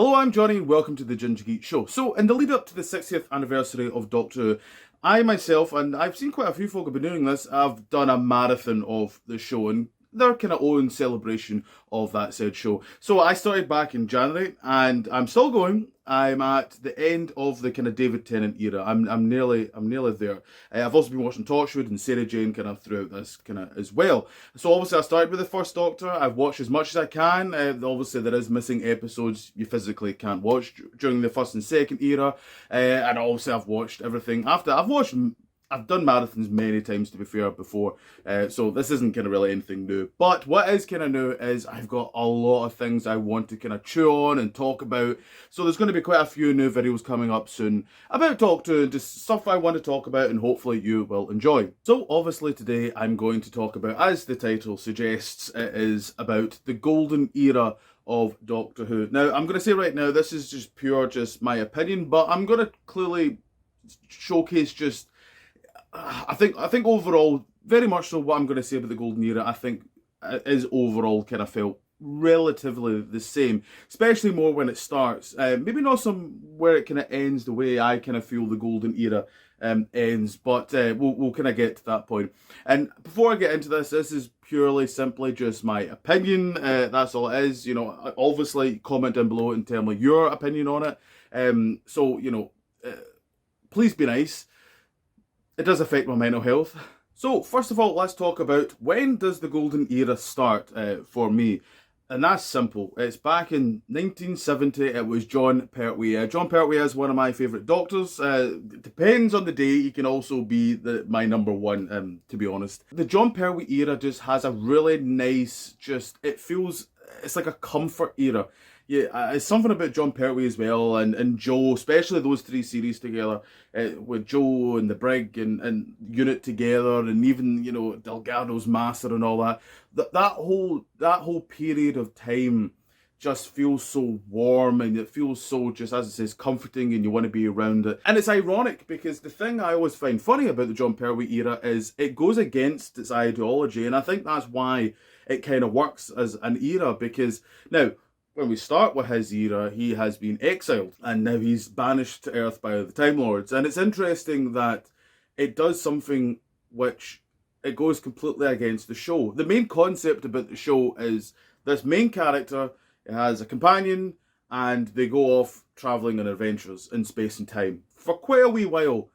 Hello, I'm Johnny and welcome to the Ginger Geek Show. So, in the lead up to the 60th anniversary of Doctor Who, I myself, and I've seen quite a few folk have been doing this, I've done a marathon of the show and their kind of own celebration of that said show. So I started back in January and I'm still going. I'm at the end of the kind of David Tennant era. I'm nearly there. I've also been watching Torchwood and Sarah Jane kind of throughout this kind of as well. So obviously I started with the first Doctor. I've watched as much as I can. Obviously there is missing episodes you physically can't watch during the first and second era. And obviously I've watched everything after. I've done marathons many times, to be fair, before, so this isn't kind of really anything new. But what is kind of new is I've got a lot of things I want to kind of chew on and talk about. So there's going to be quite a few new videos coming up soon about Doctor Who, just stuff I want to talk about and hopefully you will enjoy. So obviously today I'm going to talk about, as the title suggests, it is about the golden era of Doctor Who. Now, I'm going to say right now, this is just my opinion, but I'm going to clearly showcase just I think overall, very much so what I'm going to say about the Golden Era, I think is overall kind of felt relatively the same, especially more when it starts. Maybe not where it kind of ends the way I kind of feel the Golden Era ends, but we'll kind of get to that point. And before I get into this is purely simply just my opinion. That's all it is. You know, obviously comment down below and tell me your opinion on it. So, you know, please be nice. It does affect my mental health. So, first of all, let's talk about when does the Golden Era start for me. And that's simple. It's back in 1970. It was John Pertwee. John Pertwee is one of my favourite Doctors. Depends on the day. He can also be my number one, to be honest. The John Pertwee era just has a really nice, it's like a comfort era. Yeah, it's something about John Pertwee as well, and Joe, especially those three series together, with Joe and the Brig and Unit together, and even, you know, Delgado's Master and all that. That whole period of time just feels so warm, and it feels so, just as it says, comforting, and you want to be around it. And it's ironic because the thing I always find funny about the John Pertwee era is it goes against its ideology, and I think that's why it kind of works as an era, because now, when we start with his era, he has been exiled, and now he's banished to Earth by the Time Lords. And it's interesting that it does something which it goes completely against the show. The main concept about the show is this main character has a companion, and they go off travelling on adventures in space and time for quite a wee while.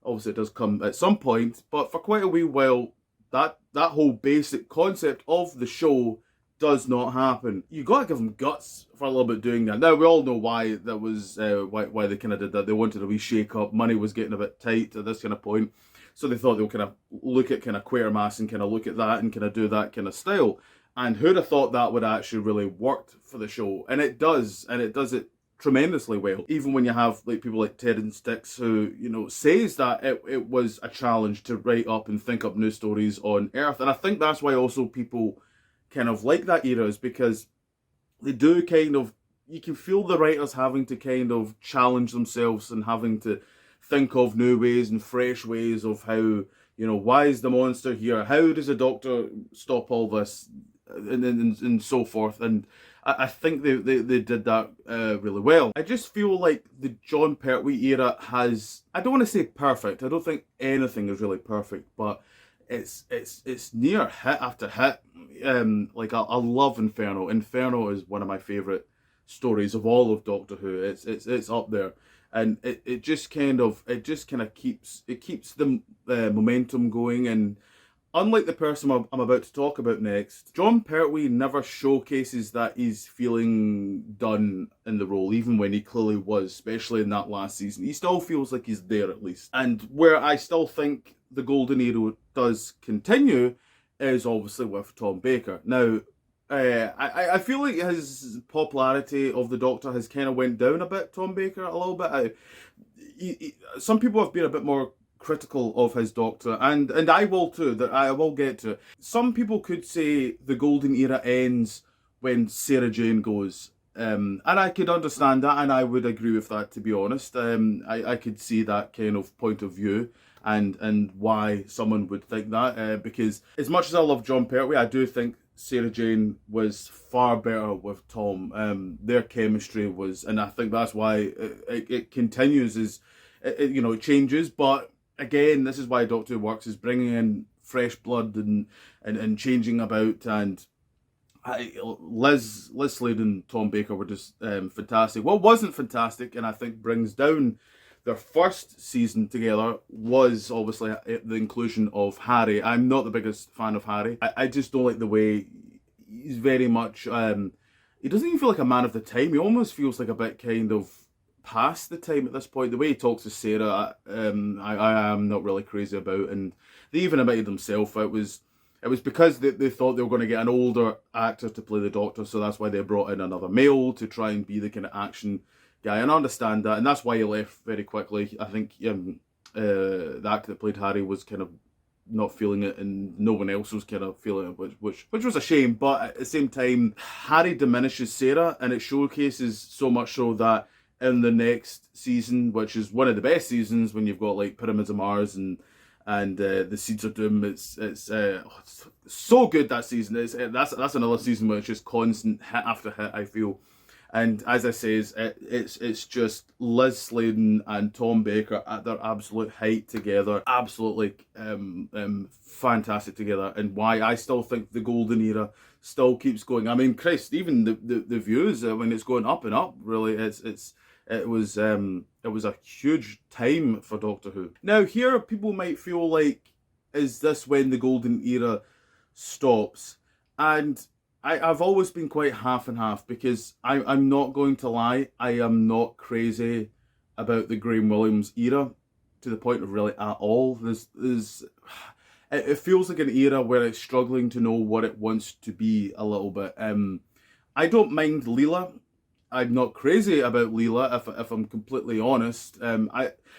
Obviously, it does come at some point, but for quite a wee while, that whole basic concept of the show does not happen. You gotta give them guts for a little bit doing that. Now we all know why that was, why they kind of did that. They wanted a wee shake up. Money was getting a bit tight at this kind of point, so they thought they would kind of look at kind of Quatermass and kind of look at that and kind of do that kind of style. And who'd have thought that would actually really worked for the show? And it does, and it does it tremendously well. Even when you have like people like Terrence Dicks, who, you know, says that it was a challenge to write up and think up new stories on Earth. And I think that's why also people kind of like that era, is because they do kind of, you can feel the writers having to kind of challenge themselves and having to think of new ways and fresh ways of how, you know, why is the monster here? How does the Doctor stop all this? And so forth. And I think they did that really well. I just feel like the John Pertwee era has, I don't want to say perfect, I don't think anything is really perfect, but it's near hit after hit. Like I love Inferno. Inferno is one of my favourite stories of all of Doctor Who. It's up there, and it just kind of keeps the momentum going. And unlike the person I'm about to talk about next, John Pertwee never showcases that he's feeling done in the role, even when he clearly was, especially in that last season. He still feels like he's there at least. And where I still think the Golden Era does continue is obviously with Tom Baker. Now, I feel like his popularity of the Doctor has kind of went down a bit, Tom Baker, a little bit. Some people have been a bit more critical of his Doctor, and I will too, that I will get to. Some people could say the Golden Era ends when Sarah Jane goes. And I could understand that, and I would agree with that, to be honest. I could see that kind of point of view, and why someone would think that, because as much as I love John Pertwee, I do think Sarah Jane was far better with Tom. Their chemistry was, and I think that's why it continues as it changes. But again, this is why Doctor Who works, is bringing in fresh blood and changing about. And Liz Slade and Tom Baker were just fantastic. What wasn't fantastic, and I think brings down their first season together, was obviously the inclusion of Harry. I'm not the biggest fan of Harry. I just don't like the way he's very much... he doesn't even feel like a man of the time. He almost feels like a bit kind of past the time at this point. The way he talks to Sarah, I am not really crazy about. And they even admitted themselves it was because they thought they were going to get an older actor to play the Doctor, so that's why they brought in another male to try and be the kind of action guy. And I understand that, and that's why he left very quickly. I think the actor that played Harry was kind of not feeling it, and no one else was kind of feeling it, which was a shame. But at the same time, Harry diminishes Sarah, and it showcases so much so that in the next season, which is one of the best seasons, when you've got like Pyramids of Mars and the Seeds of Doom, it's so good, that season. That's another season where it's just constant hit after hit, I feel. And as I say, it's just Liz Sladen and Tom Baker at their absolute height together. Absolutely fantastic together. And why I still think the golden era still keeps going. I mean, Christ, even the views, when it's going up and up, really, it was a huge time for Doctor Who. Now, here people might feel like, is this when the golden era stops? And I've always been quite half and half, because I'm not going to lie, I am not crazy about the Graham Williams era to the point of really at all. It feels like an era where it's struggling to know what it wants to be a little bit. I don't mind Leela. I'm not crazy about Leela, if I'm completely honest. And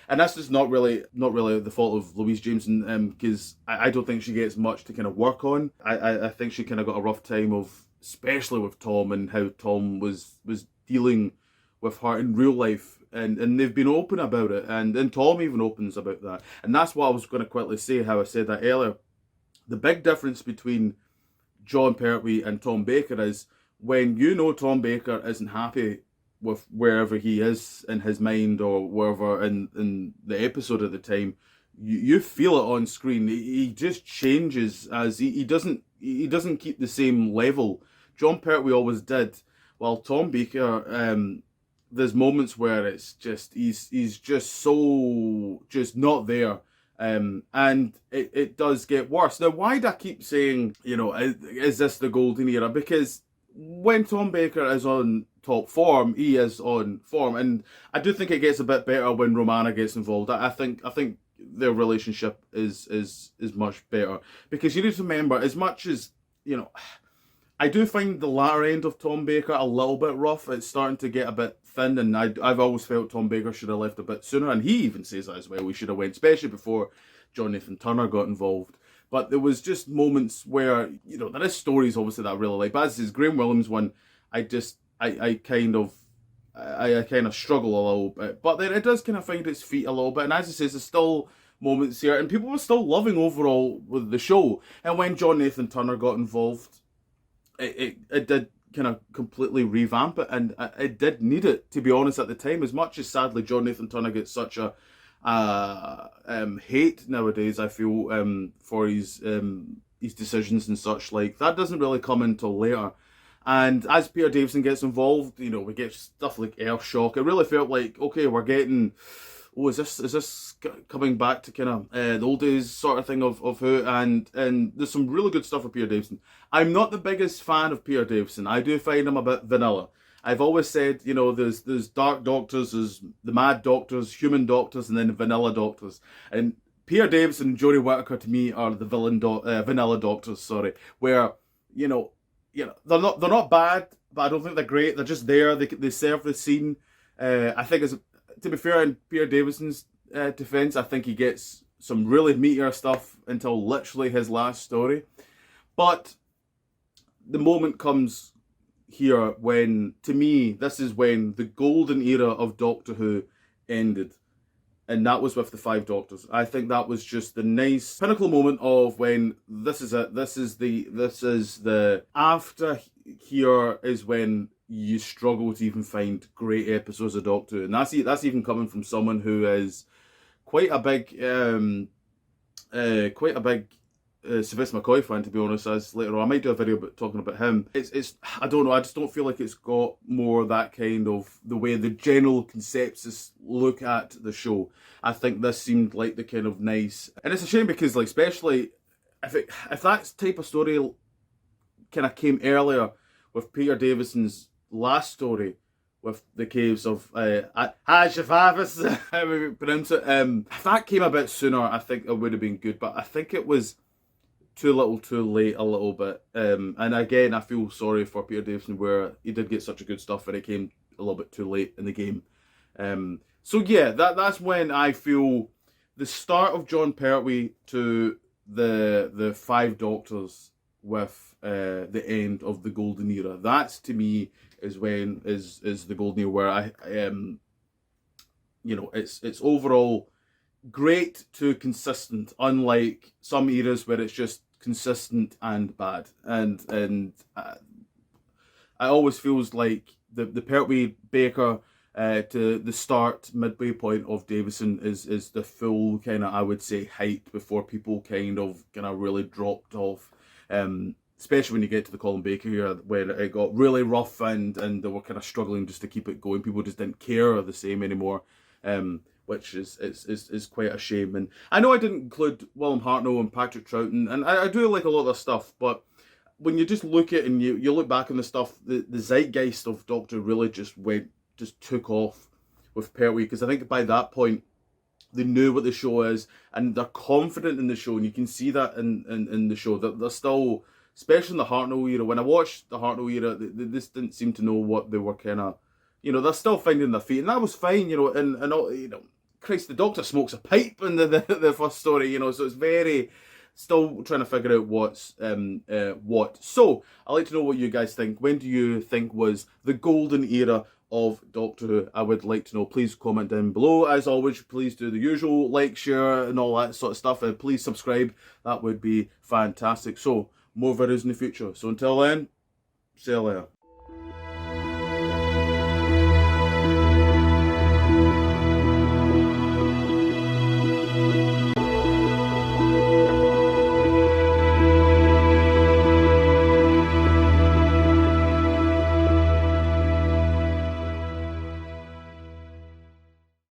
that's just not really the fault of Louise Jameson, because I don't think she gets much to kind of work on. I think she kind of got a rough time especially with Tom, and how Tom was dealing with her in real life, and they've been open about it, and Tom even opens about that. And that's what I was going to quickly say, how I said that earlier. The big difference between John Pertwee and Tom Baker is, when Tom Baker isn't happy with wherever he is in his mind, or wherever in the episode at the time, you feel it on screen. He just changes, as he doesn't keep the same level. John Pertwee always did, while Tom Baker, there's moments where it's just he's just so just not there. And it does get worse. Now, why do I keep saying, is this the golden era? Because when Tom Baker is on top form, he is on form, and I do think it gets a bit better when Romana gets involved. I think their relationship is much better, because you need to remember, as much as I do find the latter end of Tom Baker a little bit rough. It's starting to get a bit thin, and I've always felt Tom Baker should have left a bit sooner, and he even says that as well. We should have went, especially before John Nathan Turner got involved. But there was just moments where, there is stories obviously that I really like. But as is Graham Williams one, I kind of struggle a little bit. But then it does kind of find its feet a little bit. And as I say, there's still moments here, and people were still loving overall with the show. And when John Nathan Turner got involved, it did kind of completely revamp it, and it did need it, to be honest, at the time. As much as sadly John Nathan Turner gets such a hate nowadays, I feel, for his decisions and such like, that doesn't really come until later. And as Peter Davison gets involved, we get stuff like Earthshock. It really felt like, okay, we're getting, is this coming back to kind of the old days sort of thing of Who? And there's some really good stuff with Peter Davison. I'm not the biggest fan of Peter Davison. I do find him a bit vanilla. I've always said, there's Dark Doctors, there's the Mad Doctors, Human Doctors, and then the Vanilla Doctors. And Peter Davison and Jodie Whittaker, to me, are the Vanilla Doctors. Sorry, where they're not bad, but I don't think they're great. They're just there. They serve the scene. I think, to be fair, in Peter Davison's defense, I think he gets some really meatier stuff until literally his last story. But the moment comes here when, to me, this is when the golden era of Doctor Who ended. and that was with the Five Doctors. I think that was just the nice pinnacle moment of when this is it. This is the after here is when you struggle to even find great episodes of Doctor Who, and that's even coming from someone who is quite a big Sylvester McCoy fan, to be honest. As later on, I might do a video about talking about him. It's I don't know. I just don't feel like it's got more that kind of the way the general consensus look at the show. I think this seemed like the kind of nice, and it's a shame because like especially if that type of story kind of came earlier with Peter Davison's last story with the caves of Hajjavavis, however you pronounce it. If that came a bit sooner, I think it would have been good. But I think it was too little, too late a little bit. And again, I feel sorry for Peter Davison where he did get such a good stuff and it came a little bit too late in the game. So yeah, that's when I feel the start of John Pertwee to the Five Doctors with the end of the Golden Era. That's to me is when is the Golden Era where I it's overall great to consistent, unlike some eras where it's just consistent and bad. And I always feels like the Pertwee Baker to the start midway point of Davison is the full kind of, I would say, height before people kind of really dropped off. Especially when you get to the Colin Baker here, where it got really rough and they were kind of struggling just to keep it going. People just didn't care the same anymore. Which is quite a shame. And I know I didn't include William Hartnell and Patrick Troughton, and I do like a lot of their stuff, but when you just look at it and you look back on the stuff, the zeitgeist of Doctor really just took off with Pertwee, because I think by that point they knew what the show is and they're confident in the show, and you can see that in the show that they're still, especially in the Hartnell era. When I watched the Hartnell era, they just didn't seem to know what they were kind of, they're still finding their feet, and that was fine, and all, Christ, the Doctor smokes a pipe in the first story, so it's very, still trying to figure out what's what. So, I'd like to know what you guys think. When do you think was the golden era of Doctor Who? I would like to know. Please comment down below. As always, please do the usual, like, share, and all that sort of stuff, and please subscribe. That would be fantastic. So, more videos in the future. So until then, see you later.